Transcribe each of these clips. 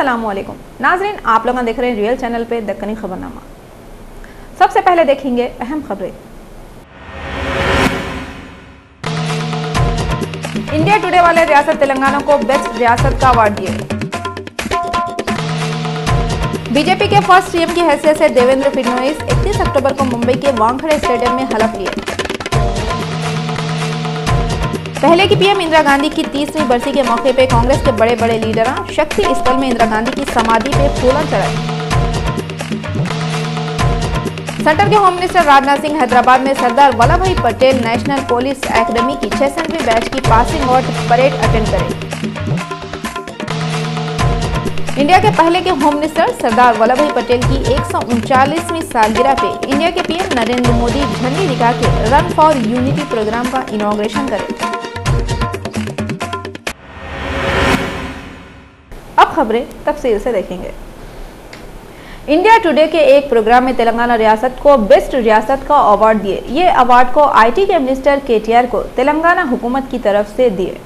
अस्सलामुअलैकुम नाजरीन, आप लोग देख रहे हैं रियल चैनल पे दक्कनी खबरनामा। सबसे पहले देखेंगे अहम खबरें। इंडिया टुडे वाले रियासत तेलंगाना को बेस्ट रियासत का अवार्ड दिए। बीजेपी के फर्स्ट सीएम की हैसियत से देवेंद्र फडणवीस 31 अक्टूबर को मुंबई के वानखेड़े स्टेडियम में हलफ लिए। पहले की पीएम इंदिरा गांधी की 30वीं बरसी के मौके पे कांग्रेस के बड़े बड़े लीडर शक्ति स्थल में इंदिरा गांधी की समाधि पे फूलन चढ़ाए। सेंटर के होम मिनिस्टर राजनाथ सिंह हैदराबाद में सरदार वल्लभ भाई पटेल नेशनल पुलिस एकेडमी की 66वीं बैच की पासिंग आउट परेड अटेंड करें। इंडिया के पहले के होम मिनिस्टर सरदार वल्लभ भाई पटेल की 139वीं सालगिरह पे इंडिया के पीएम नरेंद्र मोदी झंडी दिखा के रन फॉर यूनिटी प्रोग्राम का इनॉग्रेशन करें। अब खबरें तफसील से देखेंगे। इंडिया टुडे के एक प्रोग्राम में तेलंगाना रियासत को बेस्ट रियासत का अवार्ड दिए। ये अवार्ड को आईटी के मिनिस्टर केटीआर को तेलंगाना हुकूमत की तरफ से दिए।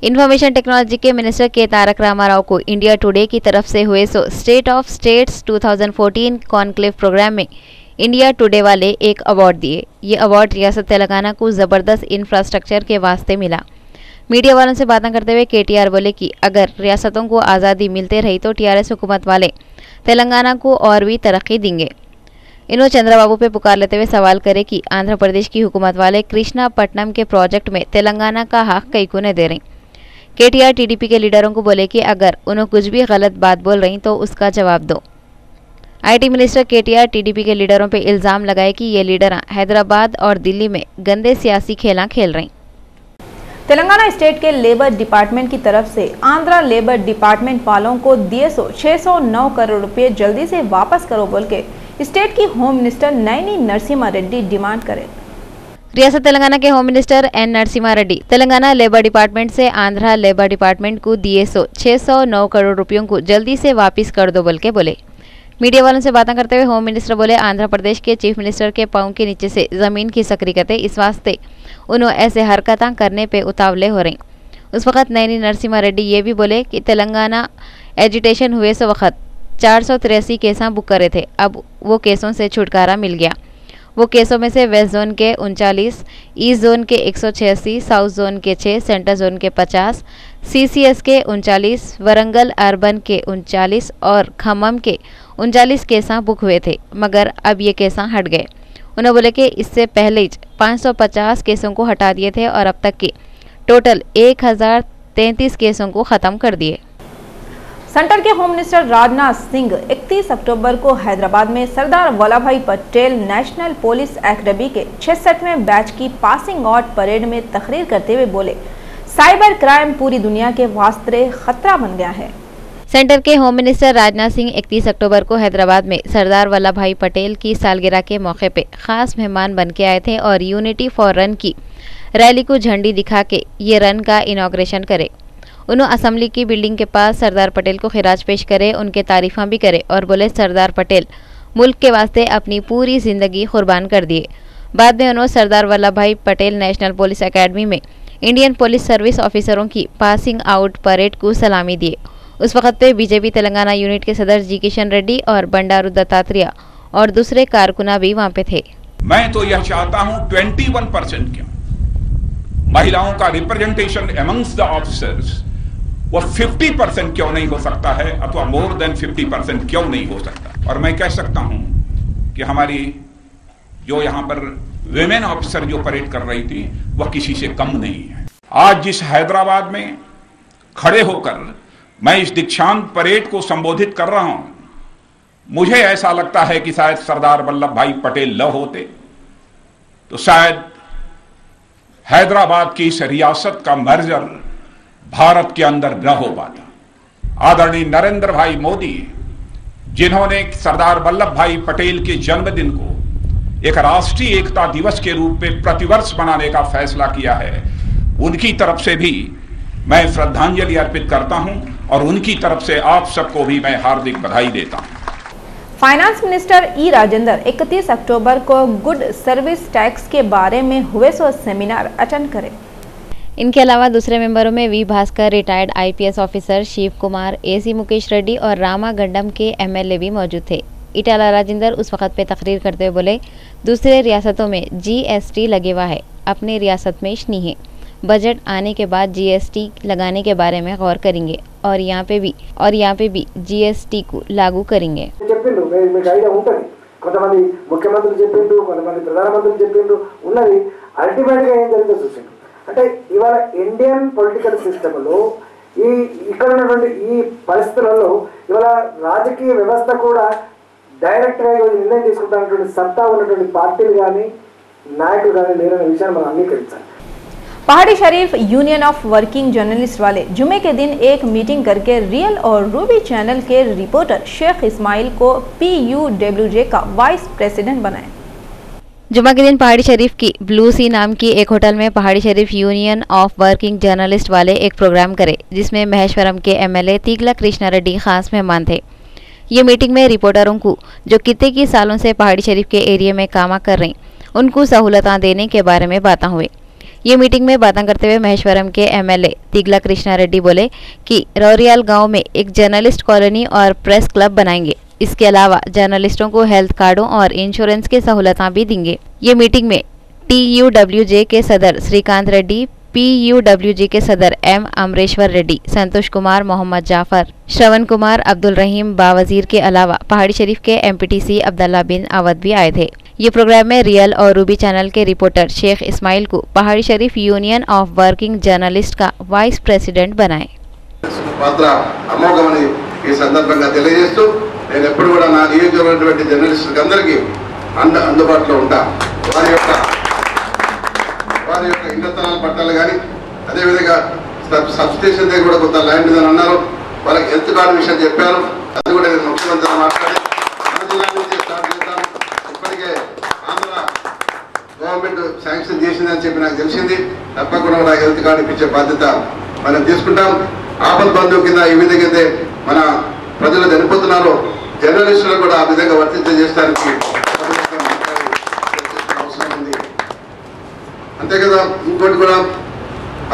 इंफॉर्मेशन टेक्नोलॉजी के मिनिस्टर के तारक रामाराव को इंडिया टुडे की तरफ से हुए State of States 2014 conclave program में इंडिया टुडे वाले एक अवार्ड दिए। ये अवार्ड रियासत तेलंगाना को ज़बरदस्त इंफ्रास्ट्रक्चर के वास्ते मिला। मीडिया वालों से बातें करते हुए केटीआर बोले कि अगर रियासतों को आज़ादी मिलते रही तो टीआरएस हुकूमत वाले तेलंगाना को और भी तरक्की देंगे। इन्होंने चंद्रबाबू पे पुकार लेते हुए सवाल करे कि आंध्र प्रदेश की हुकूमत वाले कृष्णापट्टनम के प्रोजेक्ट में तेलंगाना का हक कई को नहीं दे रही। केटीआर टीडीपी के लीडरों को बोले कि अगर उन्हें कुछ भी गलत बात बोल रही तो उसका जवाब दो। आईटी मिनिस्टर केटीआर टीडीपी के लीडरों पर इल्ज़ाम लगाए कि ये लीडर हैदराबाद और दिल्ली में गंदे सियासी खेल खेल रही। तेलंगाना स्टेट के लेबर डिपार्टमेंट की तरफ से आंध्रा लेबर डिपार्टमेंट वालों को दिए 609 करोड़ रुपए जल्दी से वापस करो बोल के स्टेट की home minister Nayani Narasimha Reddy demand करें। रियासत तेलंगाना के home minister N Narasimha Reddy Telangana labour department से आंध्रा लेबर डिपार्टमेंट को दिए 609 करोड़ रुपयों को जल्दी से वापस कर दो बोल के बोले। मीडिया वालों से बातें करते हुए होम मिनिस्टर बोले आंध्र प्रदेश के चीफ मिनिस्टर के पांव के नीचे से जमीन खिसक रही कहते, इस वास्ते उन्होंने ऐसे हरकतें करने पे उतावले हो रही। उस वक्त नयनी नरसिम्हा रेड्डी ये भी बोले कि तेलंगाना एजिटेशन हुए सो वक्त 483 केस बुक करे थे, अब वो केसों से छुटकारा मिल गया। वो केसों में से वेस्ट जोन के 39, ईस्ट जोन के 186, साउथ जोन के 6, सेंट्रल जोन के 50, सीसीएस के 39, वरंगल अर्बन के 39 और खम्मम के 39 केसा बुक हुए थे, मगर अब ये केसा हट गए। उन्होंने बोले कि इससे पहले 550 केसों को हटा दिए थे और अब तक के टोटल 1033 केसों को ख़त्म कर दिए। सेंटर के होम मिनिस्टर राजनाथ सिंह 31 अक्टूबर को हैदराबाद में सरदार वल्लभ भाई पटेल नेशनल पुलिस एकेडमी के 66वें बैच की पासिंग आउट परेड में तकरीर करते हुए बोले, साइबर क्राइम पूरी दुनिया के वास्ते खतरा बन गया है। सेंटर के होम मिनिस्टर राजनाथ सिंह 31 अक्टूबर को हैदराबाद में सरदार वल्लभ भाई पटेल की सालगिरह के मौके पे खास मेहमान बन के आए थे और यूनिटी फॉर रन की रैली को झंडी दिखा के ये रन का इनॉग्रेशन करे। उन्होंने असेंबली की बिल्डिंग के पास सरदार पटेल को खिराज पेश करे, उनके तारीफा भी करे और बोले सरदार पटेल मुल्क के वास्ते अपनी पूरी जिंदगी कुर्बान कर दिए। बाद में उन्होंने सरदार वल्लभ भाई पटेल नेशनल पुलिस एकेडमी में इंडियन पुलिस सर्विस ऑफिसरों की पासिंग आउट परेड को सलामी दिए। उस वक्त पे बीजेपी तेलंगाना यूनिट के सदर जी किशन रेड्डी और बंडारू दत्तात्रेय और दूसरे कारकुना भी वहां पे थे। मैं तो यह चाहता हूं 21% क्या महिलाओं का रिप्रेजेंटेशन अमंग्स द ऑफिसर्स वो 50% क्यों नहीं हो सकता है, अथवा मोर देन 50% क्यों नहीं हो सकता। और मैं कह सकता हूं कि हमारी जो यहां पर विमेन ऑफिसर जो परेड कर रही थी वह किसी से कम नहीं है। आज जिस हैदराबाद में खड़े होकर मैं इस दीक्षांत परेड को संबोधित कर रहा हूं, मुझे ऐसा लगता है कि शायद सरदार वल्लभ भाई पटेल न होते तो शायद हैदराबाद की इस रियासत का मर्जर भारत के अंदर न हो पाता। आदरणीय नरेंद्र भाई मोदी जिन्होंने सरदार वल्लभ भाई पटेल के जन्मदिन को एक राष्ट्रीय एकता दिवस के रूप में प्रतिवर्ष मनाने का फैसला किया है, उनकी तरफ से भी मैं श्रद्धांजलि अर्पित करता हूं और उनकी तरफ से आप सबको भी मैं हार्दिक बधाई देता हूं। फाइनेंस मिनिस्टर ई राजेंद्र 31 अक्टूबर को गुड सर्विस टैक्स के बारे में हुए सेमिनार अटेंड करें। इनके अलावा दूसरे मेंबरों में V Bhaskar, retired IPS officer, Shiv Kumar, AC Mukesh Reddy और रामा गंडम के MLA भी मौजूद थे। इटाला राजेंद्र उस वक्त पे तकरीर करते हुए बोले, दूसरे रियासतों में GST लगे हुआ है, अपनी रियासत में नहीं है। बजट आने के बाद GST लगाने के बारे में गौर करेंगे और यहाँ पे भी GST को लागू करेंगे। కొంతమంది ముఖ్యమంత్రులు చెప్పిండు, కొంతమంది ప్రధానమంత్రులు చెప్పిండు, ఉన్నది అల్టిమేట్గా ఏం జరిగిందో చూసిండు. అంటే ఇవాళ ఇండియన్ పొలిటికల్ సిస్టంలో ఇక్కడ ఉన్నటువంటి ఈ పరిస్థితులలో ఇవాళ రాజకీయ వ్యవస్థ కూడా డైరెక్ట్గా నిర్ణయం తీసుకుంటున్నటువంటి సత్తా ఉన్నటువంటి పార్టీలు కానీ నాయకులు కానీ లేరనే విషయాన్ని మనం అంగీకరించాలి। पहाड़ी शरीफ यूनियन ऑफ वर्किंग जर्नलिस्ट वाले जुमे के दिन एक मीटिंग करके रियल और रूबी चैनल के रिपोर्टर शेख इस्माइल को PUWJ का वाइस प्रेसिडेंट बनाए। जुमा के दिन पहाड़ी शरीफ की ब्लू सी नाम की एक होटल में पहाड़ी शरीफ यूनियन ऑफ वर्किंग जर्नलिस्ट वाले एक प्रोग्राम करे, जिसमें महेश्वरम के MLA तीगला कृष्णा रेड्डी खास मेहमान थे। ये मीटिंग में रिपोर्टरों को जो कितने की सालों से पहाड़ी शरीफ के एरिया में काम कर रही उनको सहूलतें देने के बारे में बातें हुई। ये मीटिंग में बातें करते हुए महेश्वरम के MLA तीगला कृष्णा रेड्डी बोले कि रौरियाल गांव में एक जर्नलिस्ट कॉलोनी और प्रेस क्लब बनाएंगे। इसके अलावा जर्नलिस्टों को हेल्थ कार्डों और इंश्योरेंस की सहूलतें भी देंगे। ये मीटिंग में TUWJ के सदर श्रीकांत रेड्डी, PUWJ के सदर M अमरेश्वर रेड्डी, संतोष कुमार, मोहम्मद जाफर, श्रवण कुमार, अब्दुल रहीम बावजीर के अलावा पहाड़ी शरीफ के MPTC अब्दुल्ला बिन अवध भी आए थे। ये प्रोग्राम में रियल और रूबी चैनल के रिपोर्टर शेख इस्माइल को पहाड़ी शरीफ यूनियन ऑफ वर्किंग जर्नलिस्ट का वाइस प्रेसिडेंट बनाए। పాత్ర అమోఘమని ఈ సందర్భంగా తెలియజేస్తూ నేను ఎప్పుడు కూడా నా నియోజకవర్గంలోని జర్నలిస్టులకు అందరికీ అందుబాటులో ఉంటా। వారి యొక్క ఇంధనాల పట్టాలు కానీ అదేవిధంగా సబ్ స్టేషన్ దగ్గర కూడా కొంత ల్యాండ్ ఉందని అన్నారు, వాళ్ళకి హెల్త్ కార్డు విషయం చెప్పారు, అది కూడా నేను ముఖ్యమంత్రితో మాట్లాడి మన జిల్లా నుంచి స్టార్ట్ చేద్దాం। ఇప్పటికే ఆంధ్ర గవర్నమెంట్ శాంక్షన్ చేసిందని చెప్పి నాకు తెలిసింది, తప్పకుండా కూడా హెల్త్ కార్డు ఇప్పించే బాధ్యత మనం తీసుకుంటాం। ఆపద్ బంధువు కింద ఈ విధంగా అయితే మన ప్రజలు చనిపోతున్నారో జర్నలిస్టులు కూడా ఆ విధంగా వర్తించేయడానికి అవసరం ఉంది। అంతే కదా, ఇంకోటి కూడా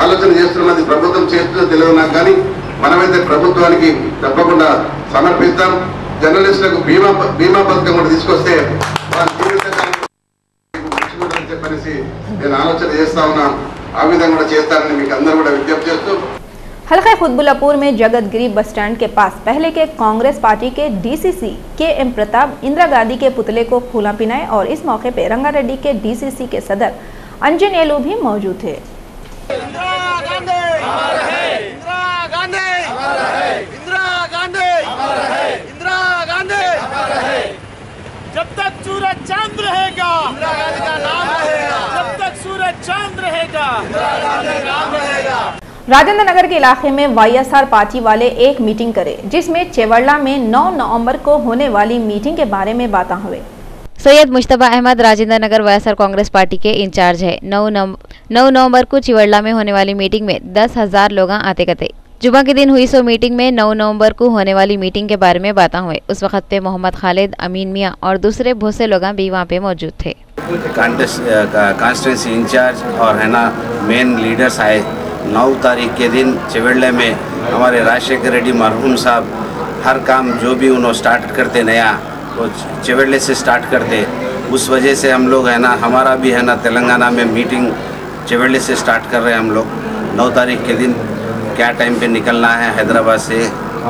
ఆలోచన చేస్తున్నది ప్రభుత్వం చేస్తుందో తెలియదు నాకు, కానీ మనమైతే ప్రభుత్వానికి తప్పకుండా సమర్పిస్తాం। జర్నలిస్టులకు బీమా పథకం కూడా తీసుకొస్తే వారి జీవితాన్ని చెప్పనేసి నేను ఆలోచన చేస్తా ఉన్నా, ఆ విధంగా కూడా చేస్తానని మీకు అందరూ కూడా విజ్ఞప్తి చేస్తూ हल्का खुदबुल्लापुर में जगतगिरी बस स्टैंड के पास पहले के कांग्रेस पार्टी के DCC KM प्रताप इंदिरा गांधी के पुतले को फूला पिनाए और इस मौके पर रंगारेड्डी के DCC के सदर अंजनेलू भी मौजूद थे। जब तक सूरज चांद रहेगा, इंदिरा गांधी का नाम रहेगा। जब तक सूरज चांद रहेगा, इंदिरा गांधी का नाम रहेगा। राजेंद्र नगर के इलाके में YSR पार्टी वाले एक मीटिंग करे, जिसमें चेवड़ला में 9 नवंबर को होने वाली मीटिंग के बारे में बातें हुए। सैयद मुश्तबा अहमद राजेंद्र नगर YSR कांग्रेस पार्टी के इंचार्ज है। 9 नवंबर को चिवड़ला में होने वाली मीटिंग में 10,000 लोग आते कते। जुमा के दिन हुई सो मीटिंग में 9 नवंबर को होने वाली मीटिंग के बारे में बातें हुए। उस वक्त पे मोहम्मद खालिद, अमीन मियाँ और दूसरे बहुत से लोग भी वहाँ पे मौजूद थे। कॉन्स्टिट्यूंसी इंचार्ज और है ना मेन लीडर्स आए। 9 तारीख के दिन चिवड़ले में हमारे राजशेखर रेड्डी मरहूम साहब हर काम जो भी उन्होंने स्टार्ट करते नया वो चिवड़ले से स्टार्ट करते। उस वजह से हम लोग है ना हमारा भी है ना तेलंगाना में मीटिंग चिवड़ले से स्टार्ट कर रहे हैं हम लोग। 9 तारीख के दिन क्या टाइम पे निकलना है हैदराबाद से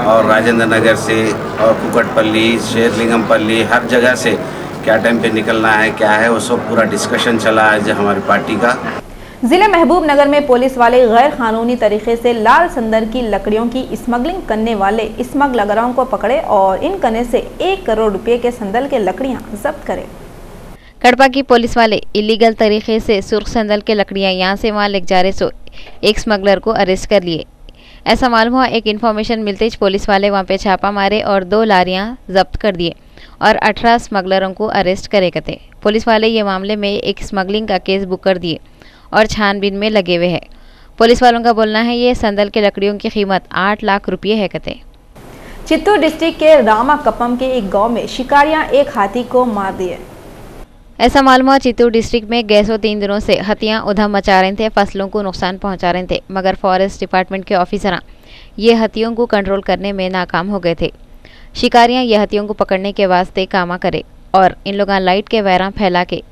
और राजेंद्र नगर से और कुकटपल्ली, शेरलिंगमपल्ली, हर जगह से क्या टाइम पे निकलना है, क्या है वो सब पूरा डिस्कशन चला आज हमारी पार्टी का। जिले महबूब नगर में पुलिस वाले गैर कानूनी तरीके से लाल संदर की लकड़ियों की स्मगलिंग करने वाले स्मगलरों को पकड़े और इन करने से 1 करोड़ रुपए के संदल के लकड़ियां जब्त करे। कड़पा की पुलिस वाले इलीगल तरीके से सुर्ख संदल के लकड़ियां यहां से वहां ले जा रहे सो एक स्मगलर को अरेस्ट कर लिए। ऐसा मालूम हुआ, एक इन्फॉर्मेशन मिलते ही पुलिस वाले वहां पे छापा मारे और 2 लारियां जब्त कर दिए और 18 स्मगलरों को अरेस्ट करे कते। पुलिस वाले ये मामले में एक स्मगलिंग का केस बुक कर दिए और छानबीन में लगे हुए हैं। पुलिस वालों का बोलना है ये संदल के लकड़ियों की कीमत 8 लाख रुपये है कते। चित्तूर डिस्ट्रिक्ट के रामा कपम के एक गांव में शिकारियां एक हाथी को मार दिए। ऐसा मालूम हुआ चित्तूर डिस्ट्रिक्ट में गैसों 3 दिनों से हत्तियां उधम मचा रहे थे, फसलों को नुकसान पहुंचा रहे थे, मगर फॉरेस्ट डिपार्टमेंट के ऑफिसर ये हत्तियों को कंट्रोल करने में नाकाम हो गए थे। शिकारियां ये हत्तियों को पकड़ने के वास्ते कामा करे और इन लोग लाइट के वायरा फैला के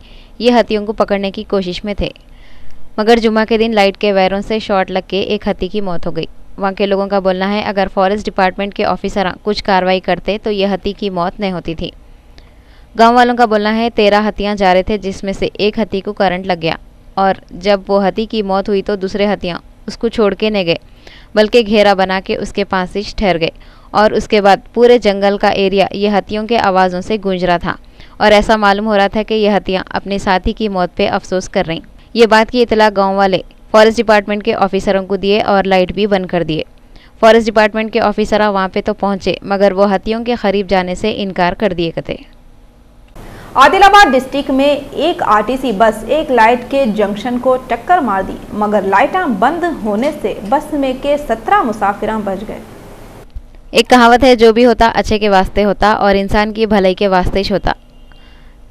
ये हत्तियों को पकड़ने की कोशिश में थे, मगर जुम्मा के दिन लाइट के वायरों से शॉर्ट लग के एक हत्ती की मौत हो गई। वहाँ के लोगों का बोलना है अगर फॉरेस्ट डिपार्टमेंट के ऑफिसर कुछ कार्रवाई करते तो ये हत्ती की मौत नहीं होती थी। गांव वालों का बोलना है 13 हत्तियां जा रहे थे, जिसमें से एक हत्ती को करंट लग गया और जब वो हत्ती की मौत हुई तो दूसरे हत्तियां उसको छोड़ के नहीं गए, बल्कि घेरा बना के उसके पास ही ठहर गए और उसके बाद पूरे जंगल का एरिया ये हत्तियों के आवाज़ों से गूंज रहा था और ऐसा मालूम हो रहा था कि ये हत्तियां अपने साथी की मौत पे अफसोस कर रहीं। ये बात की इतला गाँव वाले फॉरेस्ट डिपार्टमेंट के ऑफिसरों को दिए और लाइट भी बंद कर दिए। फॉरेस्ट डिपार्टमेंट के ऑफिसर वहाँ पे तो पहुँचे, मगर वो हत्तियों के करीब जाने से इनकार कर दिए गए। आदिलाबाद डिस्ट्रिक्ट में एक आरटीसी बस एक लाइट के जंक्शन को टक्कर मार दी, मगर लाइटें बंद होने से बस में के 17 मुसाफिर बच गए। एक कहावत है, जो भी होता अच्छे के वास्ते होता और इंसान की भलाई के वास्ते ही होता।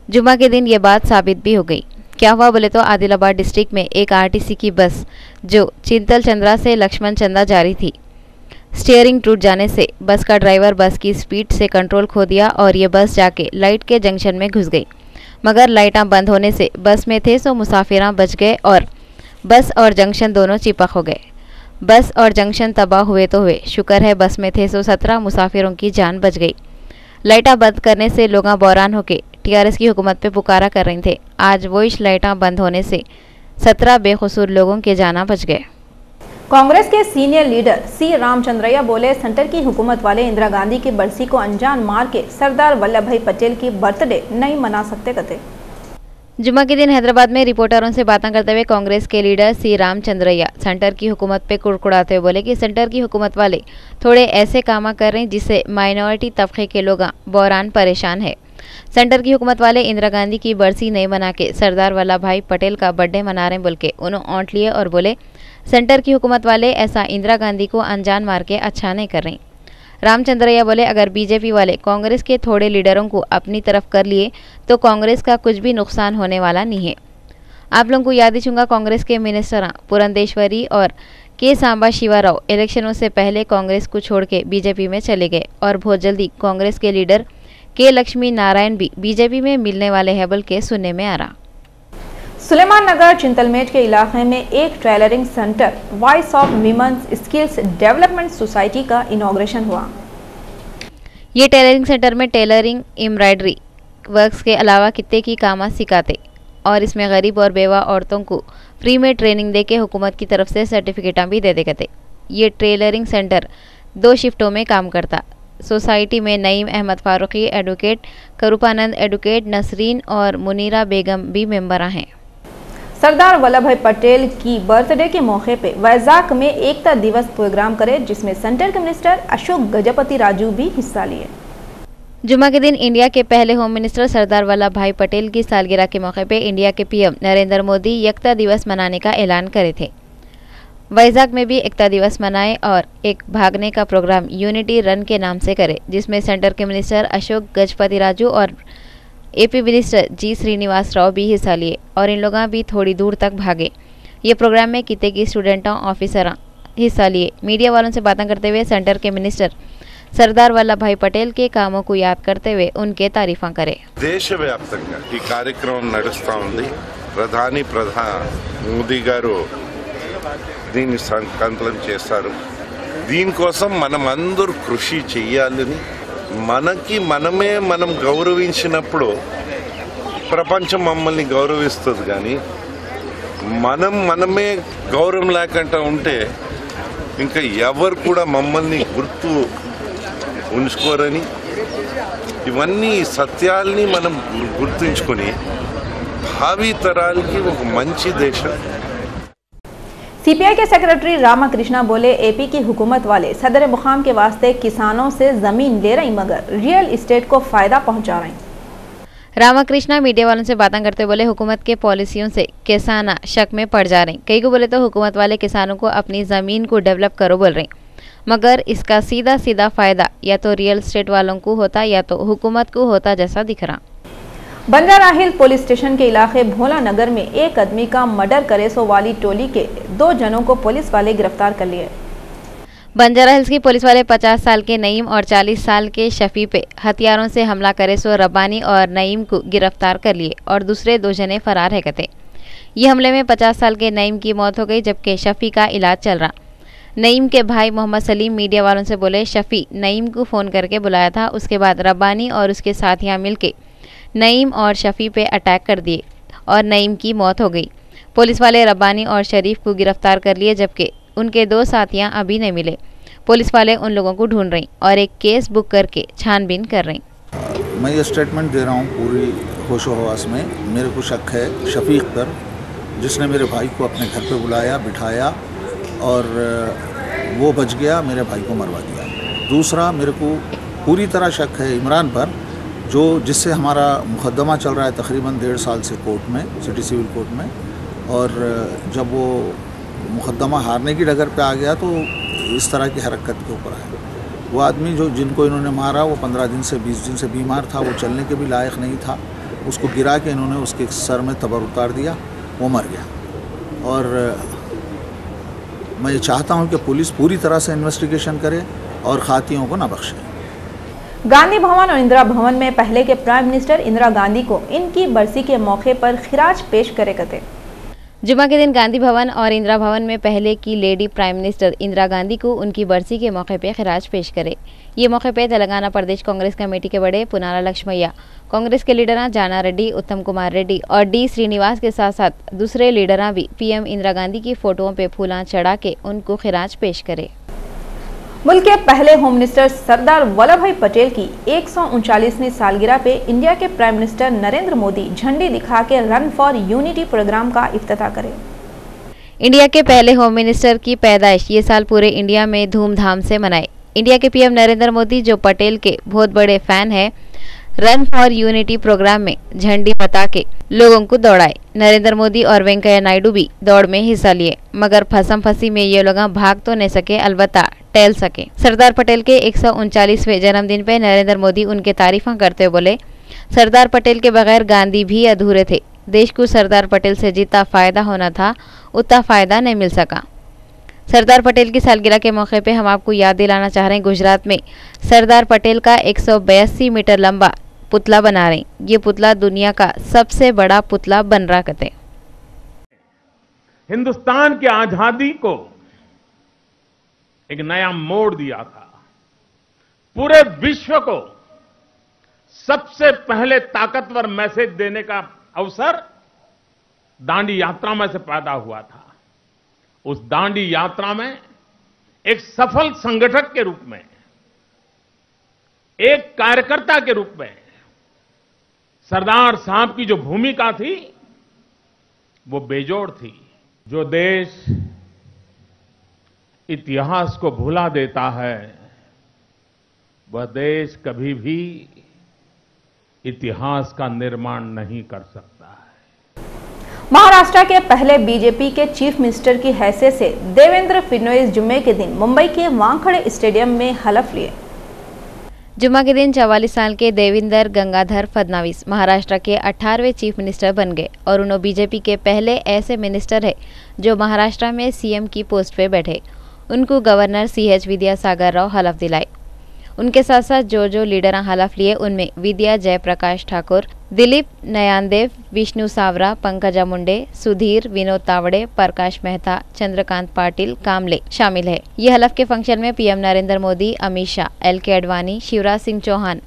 जुम्मा के दिन ये बात साबित भी हो गई। क्या हुआ बोले तो आदिलाबाद डिस्ट्रिक्ट में एक आरटीसी की बस जो चिंतल चंद्रा से लक्ष्मण चंदा जा रही थी, स्टीयरिंग टूट जाने से बस का ड्राइवर बस की स्पीड से कंट्रोल खो दिया और ये बस जाके लाइट के जंक्शन में घुस गई, मगर लाइटें बंद होने से बस में थे 100 मुसाफिर बच गए और बस और जंक्शन दोनों चिपक हो गए। बस और जंक्शन तबाह हुए तो हुए, शुक्र है बस में थे 117 मुसाफिरों की जान बच गई। लाइटें बंद करने से लोग बौरान होकर टीआरएस की हुकूमत पे पुकारा कर रहे थे। आज वो इस लाइटें बंद होने से 17 बेकसूर लोगों के जाना बच गए। कांग्रेस के सीनियर लीडर सी रामचंद्रैया बोले, सेंटर की हुकूमत वाले इंदिरा गांधी की बरसी को अनजान मार के सरदार वल्लभ भाई पटेल की बर्थडे नहीं मना सकते कहते। जुम्मा के दिन हैदराबाद में रिपोर्टरों से बातें करते हुए कांग्रेस के लीडर सी रामचंद्रैया सेंटर की हुकूमत पे कुड़कुड़ाते हुए बोले कि सेंटर की हुकूमत वाले थोड़े ऐसे काम कर रहे हैं जिससे माइनॉरिटी तबके के लोग बौरान परेशान है। सेंटर की हुकूमत वाले इंदिरा गांधी की बरसी नहीं मना के सरदार वल्लभ भाई पटेल का बर्थडे मना रहे बोल के उन्होंने औंट लिए और बोले सेंटर की हुकूमत वाले ऐसा इंदिरा गांधी को अनजान मार के अच्छा नहीं कर रहे। रामचंद्रैया बोले अगर बीजेपी वाले कांग्रेस के थोड़े लीडरों को अपनी तरफ कर लिए तो कांग्रेस का कुछ भी नुकसान होने वाला नहीं है। आप लोगों को याद ही चूंगा कांग्रेस के मिनिस्टर पुरंदेश्वरी और के सांबा शिवाराव इलेक्शनों से पहले कांग्रेस को छोड़ के बीजेपी में चले गए और बहुत जल्दी कांग्रेस के लीडर के लक्ष्मी नारायण भी बीजेपी में मिलने वाले हैं बोल के सुनने में आ रहा। सुलेमान नगर चिंतलमेट के इलाके में एक tailoring centre voice of women's skills development society का इनॉग्रेशन हुआ। ये टेलरिंग सेंटर में टेलरिंग, एम्ब्रॉयडरी वर्क्स के अलावा कितने की काम सिखाते और इसमें गरीब और बेवा औरतों को फ्री में ट्रेनिंग दे के हुकूमत की तरफ से सर्टिफिकेट भी दे देते। ये टेलरिंग सेंटर 2 शिफ्टों में काम करता। सोसाइटी में नईम अहमद फारूकी एडवोकेट, करूपानंद एडवोकेट, नसरीन और मुनीरा बेगम भी मेंबर हैं। सरदार वल्लभ भाई पटेल की बर्थडे के मौके पे वैजाग में एकता दिवस प्रोग्राम करे, जिसमें सेंटर के मिनिस्टर अशोक गजपति राजू भी हिस्सा लिए। जुम्मा के दिन इंडिया के पहले होम मिनिस्टर सरदार वल्लभ भाई पटेल की सालगिरह के मौके पे इंडिया के पीएम नरेंद्र मोदी एकता दिवस मनाने का ऐलान करे थे। वैजाग में भी एकता दिवस मनाए और एक भागने का प्रोग्राम यूनिटी रन के नाम से करे, जिसमें सेंटर के मिनिस्टर अशोक गजपति राजू और एपी मिनिस्टर जी श्रीनिवास राव भी हिस्सा लिए और इन लोगों भी थोड़ी दूर तक भागे। ये प्रोग्राम में कितने की स्टूडेंटों ऑफिसर हिस्सा लिए। मीडिया वालों से बातें करते हुए सेंटर के मिनिस्टर सरदार वल्लभ भाई पटेल के कामों को याद करते हुए उनके तारीफा करे। దేశవ్యాప్తంగా ఈ కార్యక్రమం నడుస్తూ ఉంది। ప్రధాని మోదీ గారు దీన్ని సంకల్పం చేస్తారు। దీనికోసం మనం అందరూ కృషి చేయాలని, మనకి మనం గౌరవించినప్పుడు ప్రపంచం మమ్మల్ని గౌరవిస్తుంది, కానీ మనమే గౌరవం లేకుండా ఉంటే ఇంకా ఎవరు కూడా మమ్మల్ని గుర్తు ఉంచుకోరని, ఇవన్నీ సత్యాల్ని మనం గుర్తుంచుకొని భావి తరాలకి ఒక మంచి దేశం। सीपीआई के सेक्रेटरी रामाकृष्णा बोले, एपी की हुकूमत वाले सदर मुकाम के वास्ते किसानों से जमीन ले रही मगर रियल इस्टेट को फायदा पहुंचा रही। रामाकृष्णा मीडिया वालों से बातें करते बोले हुकूमत के पॉलिसियों से किसान शक में पड़ जा रहे। कई को बोले तो हुकूमत वाले किसानों को अपनी ज़मीन को डेवलप करो बोल रहे, मगर इसका सीधा फ़ायदा या तो रियल इस्टेट वालों को होता या तो हुकूमत को होता जैसा दिख रहा। बंजारा हिल पुलिस स्टेशन के इलाके भोला नगर में एक आदमी का मर्डर करेसो वाली टोली के 2 जनों को पुलिस वाले गिरफ्तार कर लिए। बंजारा हिल्स की पुलिस वाले 50 साल के नईम और 40 साल के शफी पे हथियारों से हमला करे सो रब्बानी और नईम को गिरफ्तार कर लिए और दूसरे 2 जने फरार है कहते। ये हमले में 50 साल के नईम की मौत हो गई जबकि शफी का इलाज चल रहा। नईम के भाई मोहम्मद सलीम मीडिया वालों से बोले शफी नईम को फ़ोन करके बुलाया था, उसके बाद रब्बानी और उसके साथियाँ मिलके नईम और शफी पे अटैक कर दिए और नईम की मौत हो गई। पुलिस वाले रब्बानी और शरीफ को गिरफ्तार कर लिए जबकि उनके 2 साथियाँ अभी नहीं मिले। पुलिस वाले उन लोगों को ढूंढ रही और एक केस बुक करके छानबीन कर रही। मैं ये स्टेटमेंट दे रहा हूँ पूरी होशो हवास में। मेरे को शक है शफीक पर, जिसने मेरे भाई को अपने घर पे बुलाया बिठाया और वो बच गया, मेरे भाई को मरवा दिया। दूसरा मेरे को पूरी तरह शक है इमरान पर, जिससे हमारा मुकदमा चल रहा है तकरीबन 1.5 साल से कोर्ट में, सिटी सिविल कोर्ट में। और जब वो मुकदमा हारने की डगर पे आ गया तो इस तरह की हरकत के ऊपर है। वो आदमी जिनको इन्होंने मारा वो 15 दिन से 20 दिन से बीमार था, वो चलने के भी लायक नहीं था। उसको गिरा के इन्होंने उसके सर में तबर उतार दिया, वो मर गया। और मैं ये चाहता हूँ कि पुलिस पूरी तरह से इन्वेस्टिगेशन करे और खातियों को ना बख्शे। गांधी भवन और इंदिरा भवन में पहले के प्राइम मिनिस्टर इंदिरा गांधी को इनकी बरसी के मौके पर खिराज पेश करे करते। जुमा के दिन गांधी भवन और इंदिरा भवन में पहले की lady prime minister Indira Gandhi को उनकी बरसी के मौके पर खिराज पेश करे। ये मौके पर तेलंगाना प्रदेश कांग्रेस कमेटी के बड़े पुनाला लक्ष्मయ్య, कांग्रेस के लीडर जाना रेड्डी, उत्तम कुमार रेड्डी और डी श्रीनिवास के साथ साथ दूसरे लीडर भी पीएम इंदिरा गांधी की फोटोओं पे फूला चढ़ा के उनको खिराज पेश करे। मुल्क के पहले होम मिनिस्टर सरदार वल्लभ भाई पटेल की 139वीं सालगिरह पे इंडिया के प्राइम मिनिस्टर नरेंद्र मोदी झंडी दिखा के रन फॉर यूनिटी प्रोग्राम का इफ्तिताह करे। इंडिया के पहले होम मिनिस्टर की पैदाइश ये साल पूरे इंडिया में धूमधाम से मनाए। इंडिया के पीएम नरेंद्र मोदी जो पटेल के बहुत बड़े फैन हैं, रन फॉर यूनिटी प्रोग्राम में झंडी बता के लोगों को दौड़ाए। नरेंद्र मोदी और वेंकैया नायडू भी दौड़ में हिस्सा लिए, मगर फसम फसी में ये लोग भाग तो नहीं सके, अलबत्ता टहल सके। सरदार पटेल के 139वें जन्मदिन पे नरेंद्र मोदी उनके तारीफा करते हुए बोले, सरदार पटेल के बगैर गांधी भी अधूरे थे। देश को सरदार पटेल से जितना फायदा होना था उतना फायदा नहीं मिल सका। सरदार पटेल की सालगिरह के मौके पे हम आपको याद दिलाना चाह रहे हैं, गुजरात में सरदार पटेल का 182 मीटर लंबा पुतला बना रहे। ये पुतला दुनिया का सबसे बड़ा पुतला बन रहा कहते। हिंदुस्तान की आजादी को एक नया मोड़ दिया था। पूरे विश्व को सबसे पहले ताकतवर मैसेज देने का अवसर दांडी यात्रा में से पैदा हुआ था। उस दांडी यात्रा में एक सफल संगठक के रूप में, एक कार्यकर्ता के रूप में सरदार साहब की जो भूमिका थी वो बेजोड़ थी। जो देश इतिहास को भुला देता है वह देश कभी भी इतिहास का निर्माण नहीं कर सकता है। महाराष्ट्र के पहले बीजेपी के चीफ मिनिस्टर की हैसियत से देवेंद्र फडणवीस जुम्मे के दिन मुंबई के वानखेड़े स्टेडियम में हलफ लिए। जुम्मा के दिन 44 साल के देवेंद्र गंगाधर फडणवीस महाराष्ट्र के 18वें चीफ मिनिस्टर बन गए और उन्होंने बीजेपी के पहले ऐसे मिनिस्टर है जो महाराष्ट्र में सीएम की पोस्ट पे बैठे। उनको गवर्नर CH विद्यासागर राव हलफ दिलाए। उनके साथ साथ जो लीडर हलफ लिए उनमें विद्या जयप्रकाश ठाकुर, दिलीप नयानदेव, विष्णु सावरा, पंकजा मुंडे, सुधीर, विनोद तावड़े, प्रकाश मेहता, चंद्रकांत पाटिल कामले शामिल है। ये हलफ के फंक्शन में पीएम नरेंद्र मोदी, अमित शाह, LK आडवाणी, शिवराज सिंह चौहान,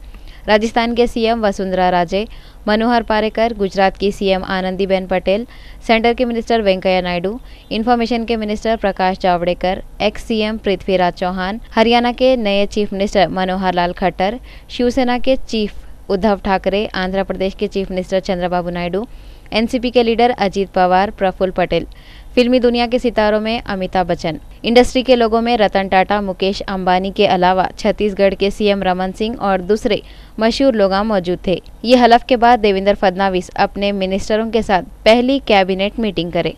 राजस्थान के CM वसुंधरा राजे, मनोहर पारेकर, गुजरात की CM आनंदीबेन पटेल, सेंटर के मिनिस्टर वेंकैया नायडू, इंफॉर्मेशन के मिनिस्टर प्रकाश जावड़ेकर, ex-CM पृथ्वीराज चौहान, हरियाणा के नए चीफ मिनिस्टर मनोहर लाल खट्टर, शिवसेना के चीफ उद्धव ठाकरे, आंध्र प्रदेश के chief minister Chandrababu Naidu, NCP के लीडर अजीत पवार, प्रफुल्ल पटेल, फिल्मी दुनिया के सितारों में अमिताभ बच्चन, इंडस्ट्री के लोगों में रतन टाटा, मुकेश अंबानी के अलावा छत्तीसगढ़ के CM रमन सिंह और दूसरे मशहूर लोग मौजूद थे। ये हलफ के बाद देवेंद्र फडणवीस अपने मिनिस्टरों के साथ पहली कैबिनेट मीटिंग करे।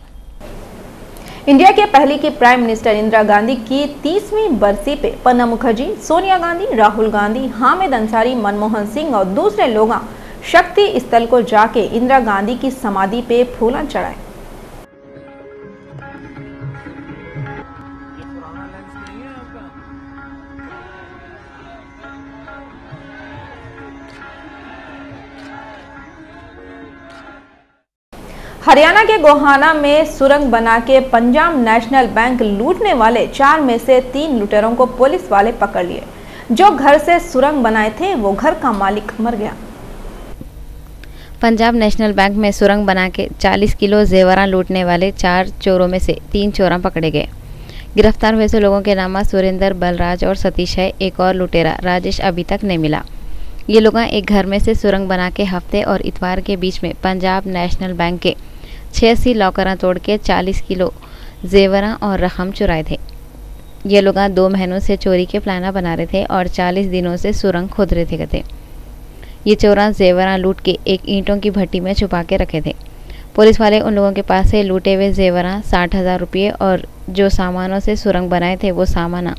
इंडिया के पहली की प्राइम मिनिस्टर इंदिरा गांधी की 30वीं बरसी पे प्रणब मुखर्जी, सोनिया गांधी, राहुल गांधी, हामिद अंसारी, मनमोहन सिंह और दूसरे लोग शक्ति स्थल को जाके इंदिरा गांधी की समाधि पे फूलन चढ़ाए। हरियाणा के गोहाना में सुरंग बना के पंजाब नेशनल बैंक लूटने वाले 4 में से 3 लुटेरों को पुलिस वाले पकड़ लिए। जो घर से सुरंग बनाए थे वो घर का मालिक मर गया। पंजाब नेशनल बैंक में सुरंग बना के 40 किलो जेवरां लूटने वाले 4 चोरों में से 3 चोर पकड़े गए। गिरफ्तार हुए लोगों के नाम सुरेंद्र, बलराज और सतीश है। एक और लुटेरा राजेश अभी तक नहीं मिला। ये लोग एक घर में से सुरंग बना के हफ्ते और इतवार के बीच में पंजाब नेशनल बैंक के 86 लॉकरां तोड़ के 40 किलो जेवरां और रकम चुराए थे। ये लोग 2 महीनों से चोरी के प्लाना बना रहे थे और 40 दिनों से सुरंग खोद रहे थे। ये चोरा जेवरां लूट के एक ईंटों की भट्टी में छुपा के रखे थे। पुलिस वाले उन लोगों के पास से लूटे हुए जेवरां 60,000 रुपये और जो सामानों से सुरंग बनाए थे वो सामाना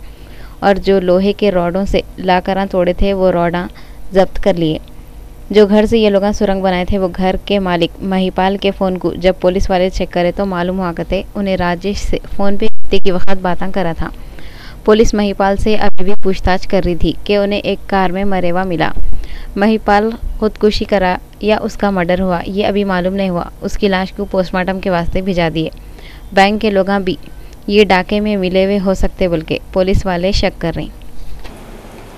और जो लोहे के रॉडों से लाकरां तोड़े थे वो रॉडां जब्त कर लिए। जो घर से ये लोग सुरंग बनाए थे वो घर के मालिक महिपाल के फ़ोन को जब पुलिस वाले चेक करे तो मालूम हुआ करते उन्हें राजेश से फ़ोन पे हफ्ते की वक्त बातें करा था। पुलिस महिपाल से अभी भी पूछताछ कर रही थी कि उन्हें एक कार में मरे हुआ मिला। महिपाल खुदकुशी करा या उसका मर्डर हुआ ये अभी मालूम नहीं हुआ। उसकी लाश को पोस्टमार्टम के वास्ते भिजा दिए। बैंक के लोग भी ये डाके में मिले हुए हो सकते बोल के पुलिस वाले शक कर रहे।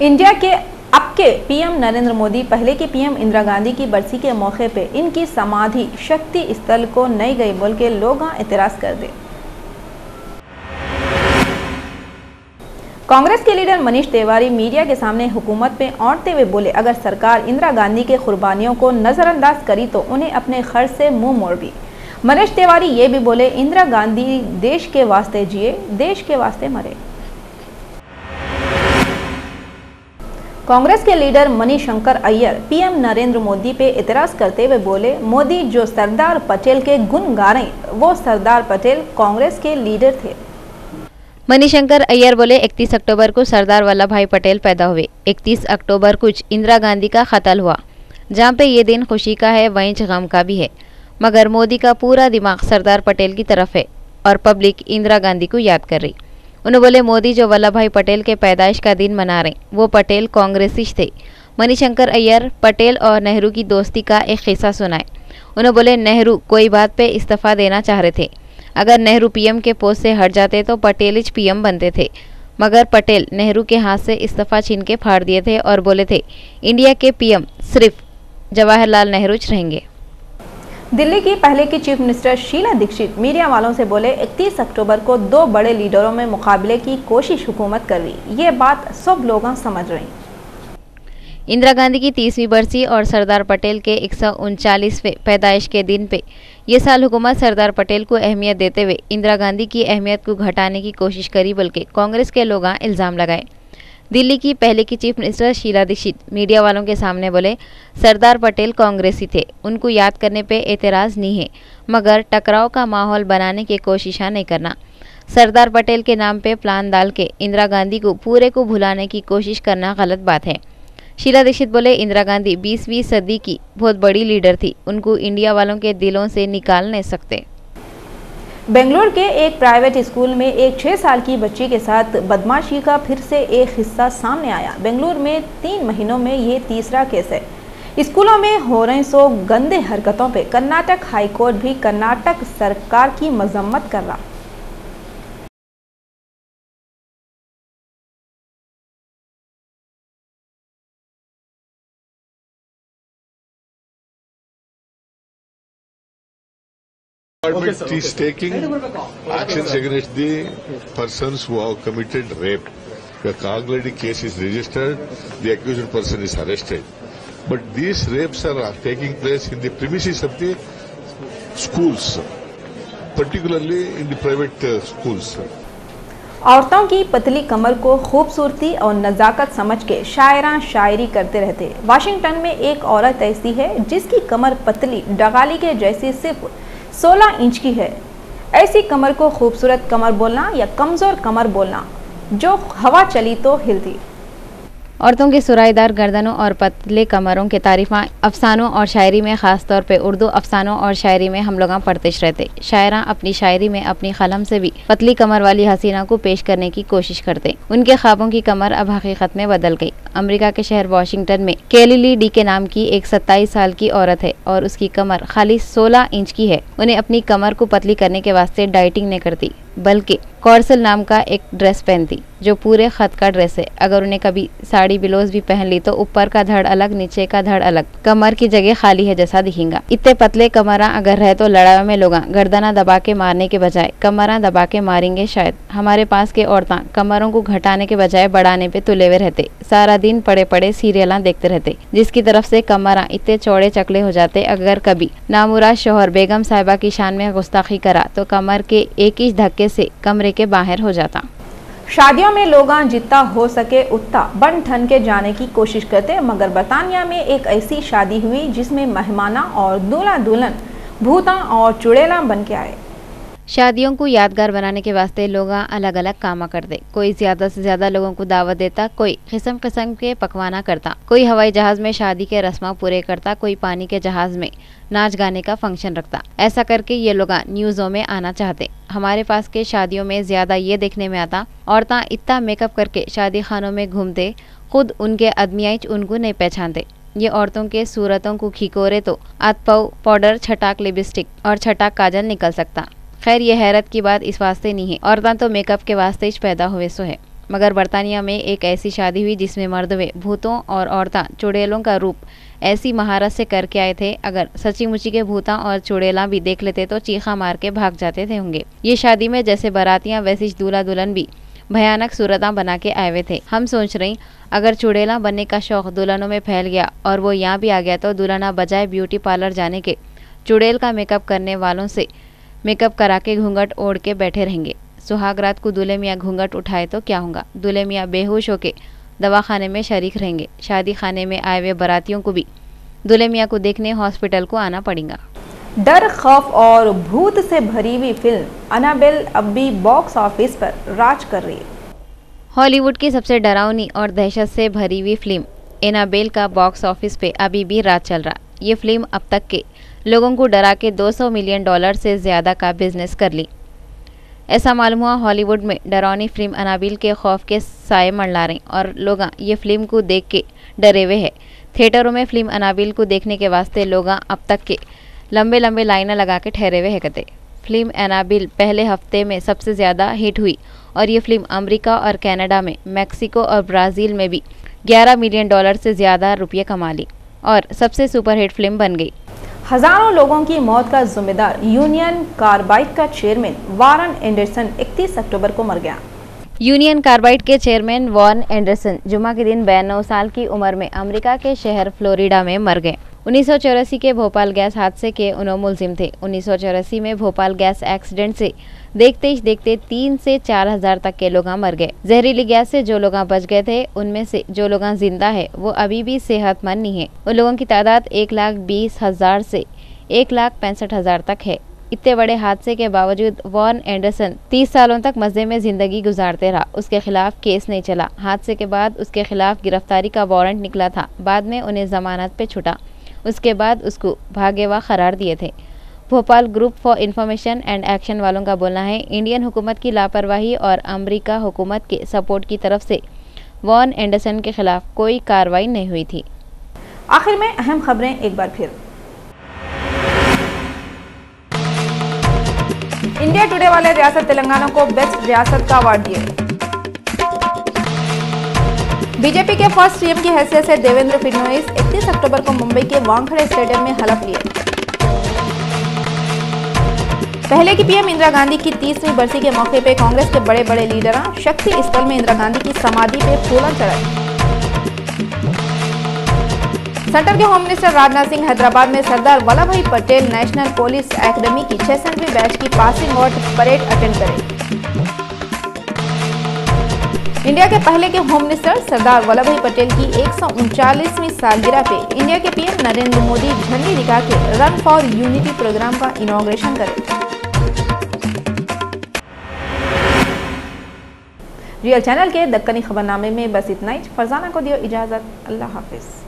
इंडिया के अब के पीएम नरेंद्र मोदी पहले की पीएम इंदिरा गांधी की बरसी के मौके पे इनकी समाधि शक्ति स्थल को नहीं गई बोल के लोग एतराज कर दे। कांग्रेस के लीडर मनीष तिवारी मीडिया के सामने हुकूमत पे औंधते हुए बोले, अगर सरकार इंदिरा गांधी के कुर्बानियों को नजरअंदाज करी तो उन्हें अपने खर्च से मुंह मोड़ भी। मनीष तिवारी ये भी बोले, इंदिरा गांधी देश के वास्ते जिए, देश के वास्ते मरे। कांग्रेस के लीडर मणिशंकर अय्यर पीएम नरेंद्र मोदी पे एतराज करते हुए बोले, मोदी जो सरदार पटेल के गुण गा रहे वो सरदार पटेल कांग्रेस के लीडर थे। मणिशंकर अय्यर बोले, 31 अक्टूबर को सरदार वल्लभ भाई पटेल पैदा हुए। 31 अक्टूबर को इंदिरा गांधी का कत्ल हुआ। जहाँ पे ये दिन खुशी का है वहीं गम का भी है, मगर मोदी का पूरा दिमाग सरदार पटेल की तरफ है और पब्लिक इंदिरा गांधी को याद कर रही। उन्होंने बोले, मोदी जो वल्लभ भाई पटेल के पैदाइश का दिन मना रहे वो पटेल कांग्रेसिस्ट थे। मणिशंकर अय्यर पटेल और नेहरू की दोस्ती का एक किस्सा सुनाए। उन्होंने बोले, नेहरू कोई बात पे इस्तीफा देना चाह रहे थे। अगर नेहरू पीएम के पोस्ट से हट जाते तो पटेल ही पीएम बनते थे, मगर पटेल नेहरू के हाथ से इस्तीफा छीन के फाड़ दिए थे और बोले थे इंडिया के पीएम सिर्फ जवाहरलाल नेहरू रहेंगे। दिल्ली की पहले की chief minister Sheila Dikshit media वालों से बोले, 31 अक्टूबर को 2 बड़े लीडरों में मुकाबले की कोशिश हुकूमत कर रही। ये बात सब लोग समझ रहे। इंदिरा गांधी की 30वीं बरसी और सरदार पटेल के 139वें पैदाइश के दिन पे ये साल हुकूमत सरदार पटेल को अहमियत देते हुए इंदिरा गांधी की अहमियत को घटाने की कोशिश करी, बल्कि कांग्रेस के लोग इल्ज़ाम लगाए। दिल्ली की पहले की chief minister Sheila Dikshit media वालों के सामने बोले, सरदार पटेल कांग्रेसी थे, उनको याद करने पे एतराज़ नहीं है, मगर टकराव का माहौल बनाने की कोशिश नहीं करना। सरदार पटेल के नाम पे प्लान डाल के इंदिरा गांधी को पूरे को भुलाने की कोशिश करना गलत बात है। शीला दीक्षित बोले, इंदिरा गांधी 20वीं सदी की बहुत बड़ी लीडर थी, उनको इंडिया वालों के दिलों से निकाल नहीं सकते। बेंगलुरु के एक प्राइवेट स्कूल में एक 6 साल की बच्ची के साथ बदमाशी का फिर से एक हिस्सा सामने आया। बेंगलुरु में 3 महीनों में ये तीसरा केस है। स्कूलों में हो रहे सो गंदे हरकतों पे कर्नाटक हाईकोर्ट भी कर्नाटक सरकार की मजम्मत कर रहा। Government is taking actions against the persons who have committed rape. The already case is registered, the accused person is arrested. But these rapes are taking place in the premises of the schools, particularly in the private schools. औरतों की पतली कमर को खूबसूरती और नजाकत समझ के शायरान शायरी करते रहते। वाशिंगटन में एक औरत ऐसी है जिसकी कमर पतली डगाली के जैसी सिर्फ 16 इंच की है। ऐसी कमर को खूबसूरत कमर बोलना या कमजोर कमर बोलना, जो हवा चली तो हिलती। औरतों की सुराहीदार गर्दनों और पतले कमरों के तारीफा अफसानों और शायरी में, खास तौर पे उर्दू अफसानों और शायरी में हम लोग पढ़तेश रहते। शायरा अपनी शायरी में अपनी कलम से भी पतली कमर वाली हसीना को पेश करने की कोशिश करते। उनके ख्वाबों की कमर अब हकीकत में बदल गई। अमेरिका के शहर वॉशिंगटन में केली ली डी के नाम की एक 27 साल की औरत है और उसकी कमर खाली 16 इंच की है। उन्हें अपनी कमर को पतली करने के वास्ते डाइटिंग नहीं करती, बल्कि कॉर्सल नाम का एक ड्रेस पहनती जो पूरे खत का ड्रेस है। अगर उन्हें कभी साड़ी ब्लाउज भी पहन ली तो ऊपर का धड़ अलग, नीचे का धड़ अलग, कमर की जगह खाली है जैसा दिखेगा। इतने पतले कमरा अगर रहे तो लड़ाई में लोग गर्दना दबा के मारने के बजाय कमरा दबा के मारेंगे शायद। हमारे पास के औरतां कमरों को घटाने के बजाय बढ़ाने पे तुले हुए रहते। सारा दिन पड़े पड़े सीरियलां देखते रहते, जिसकी तरफ से कमरा इतने चौड़े चकले हो जाते। अगर कभी नामुराद शोहर बेगम साहिबा की शान में गुस्ताखी करा तो कमर के एक ही धक्के से कमरे के बाहर हो जाता। शादियों में लोग जितना हो सके उतना बन ठन के जाने की कोशिश करते, मगर बर्तानिया में एक ऐसी शादी हुई जिसमें मेहमाना और दूल्हा दुल्हन भूता और चुड़ैला बन के आए। शादियों को यादगार बनाने के वास्ते लोग अलग अलग काम करते। कोई ज्यादा से ज्यादा लोगों को दावत देता, कोई किस्म किस्म के पकवाना करता, कोई हवाई जहाज में शादी के रस्म पूरे करता, कोई पानी के जहाज में नाच गाने का फंक्शन रखता। ऐसा करके ये लोग न्यूज़ों में आना चाहते। हमारे पास के शादियों में ज्यादा ये देखने में आता, औरतां इतना मेकअप करके शादी खानों में घूमते, खुद उनके आदमियाच उनको नहीं पहचानते। ये औरतों के सूरतों को खिकोरे तो आतपाव पाउडर, छटाक लिपस्टिक और छटाक काजल निकल सकता। खैर ये हैरत की बात इस वास्ते नहीं है, औरतां तो मेकअप के वास्ते ही पैदा हुए सो है। मगर बर्तानिया में एक ऐसी शादी हुई जिसमें मर्दवे भूतों और औरतां चुड़ैलों का रूप ऐसी महारत से करके आए थे, अगर सच्ची मुची के भूता और चुड़ैला भी देख लेते तो चीखा मार के भाग जाते थे होंगे। ये शादी में जैसे बारातियां वैसी दूल्हा दुल्हन भी भयानक सूरतां बना के आए हुए थे। हम सोच रही अगर चुड़ैला बनने का शौक दुल्हनों में फैल गया और वो यहाँ भी आ गया तो दुल्हना बजाय ब्यूटी पार्लर जाने के चुड़ैल का मेकअप करने वालों से मेकअप करा के घूंघट ओढ़ के बैठे रहेंगे। सुहाग रात को दूल्हे मियाँ घूंघट उठाए तो क्या होगा, दूल्हे मियाँ बेहोश होके दवाखाने में शरीक रहेंगे। शादी खाने में आए हुए बारातियों को भी दूल्हे मियाँ को देखने हॉस्पिटल को आना पड़ेगा। डर, खौफ और भूत से भरी हुई फिल्म अनाबेल अब भी बॉक्स ऑफिस पर राज कर रही है। हॉलीवुड की सबसे डरावनी और दहशत से भरी हुई फिल्म एनाबेल का बॉक्स ऑफिस पे अभी भी राज चल रहा। ये फिल्म अब तक के लोगों को डरा के $200 मिलियन से ज़्यादा का बिजनेस कर ली। ऐसा मालूम हुआ हॉलीवुड में डरावनी फिल्म अनाबेल के खौफ के साए मंडला रहे और लोग ये फिल्म को देख के डरे हुए हैं। थिएटरों में फिल्म अनाबेल को देखने के वास्ते लोग अब तक के लंबे लंबे लाइनें लगा के ठहरे हुए हैं कहते। फिल्म एनाबेल पहले हफ्ते में सबसे ज़्यादा हिट हुई और ये फिल्म अमेरिका और कनाडा में, मैक्सिको और ब्राज़ील में भी $11 मिलियन से ज़्यादा रुपये कमा ली और सबसे सुपरहिट फिल्म बन गई। हजारों लोगों की मौत का जिम्मेदार यूनियन कार्बाइड का चेयरमैन वारन एंडरसन 31 अक्टूबर को मर गया। यूनियन कार्बाइड के चेयरमैन वॉर्न एंडरसन जुमा के दिन 92 साल की उम्र में अमेरिका के शहर फ्लोरिडा में मर गए। 1984 के भोपाल गैस हादसे के उन्होंने मुलजिम थे। 1984 में भोपाल गैस एक्सीडेंट से देखते ही देखते 3 से 4 हजार तक के लोग मर गए। जहरीली गैस से जो लोग बच गए थे उनमें से जो लोग जिंदा है वो अभी भी सेहतमंद नहीं है। उन लोगों की तादाद 1,20,000 से 1,65,000 तक है। इतने बड़े हादसे के बावजूद वॉर्न एंडरसन 30 सालों तक मजे में जिंदगी गुजारते रहा। उसके खिलाफ केस नहीं चला। हादसे के बाद उसके खिलाफ गिरफ्तारी का वारंट निकला था। बाद में उन्हें जमानत पे छुटा। उसके बाद उसको भागेवा करार दिए थे। Bhopal group for information and action वालों का बोलना है इंडियन हुकूमत की लापरवाही और अमेरिका हुकूमत के सपोर्ट की तरफ से वॉर्न एंडरसन के खिलाफ कोई कार्रवाई नहीं हुई थी। आखिर में अहम खबरें एक बार फिर। इंडिया टुडे वाले रियासत तेलंगाना को बेस्ट रियासत का अवार्ड दिए। बीजेपी के फर्स्ट सीएम की हैसियत से देवेंद्र फडणवीस 31 अक्टूबर को मुंबई के वानखेड़े स्टेडियम में हलफ लिए। पहले की पीएम इंदिरा गांधी की 30वीं बरसी के मौके पे कांग्रेस के बड़े बड़े लीडर शक्ति स्थल में इंदिरा गांधी की समाधि पे फूल चढ़ाए। सेंटर के होम मिनिस्टर राजनाथ सिंह हैदराबाद में सरदार वल्लभ भाई पटेल नेशनल पुलिस एकेडमी की 66वीं बैच की पासिंग आउट परेड अटेंड करें। इंडिया के पहले के होम मिनिस्टर सरदार वल्लभ भाई पटेल की 139वीं सालगिरह पे इंडिया के पीएम नरेंद्र मोदी झंडी दिखा के रन फॉर यूनिटी प्रोग्राम का इनॉग्रेशन करें। रियल चैनल के दक्कनी खबरनामे में बस इतना ही। फरजाना को दियो इजाज़त। अल्लाह हाफिज़।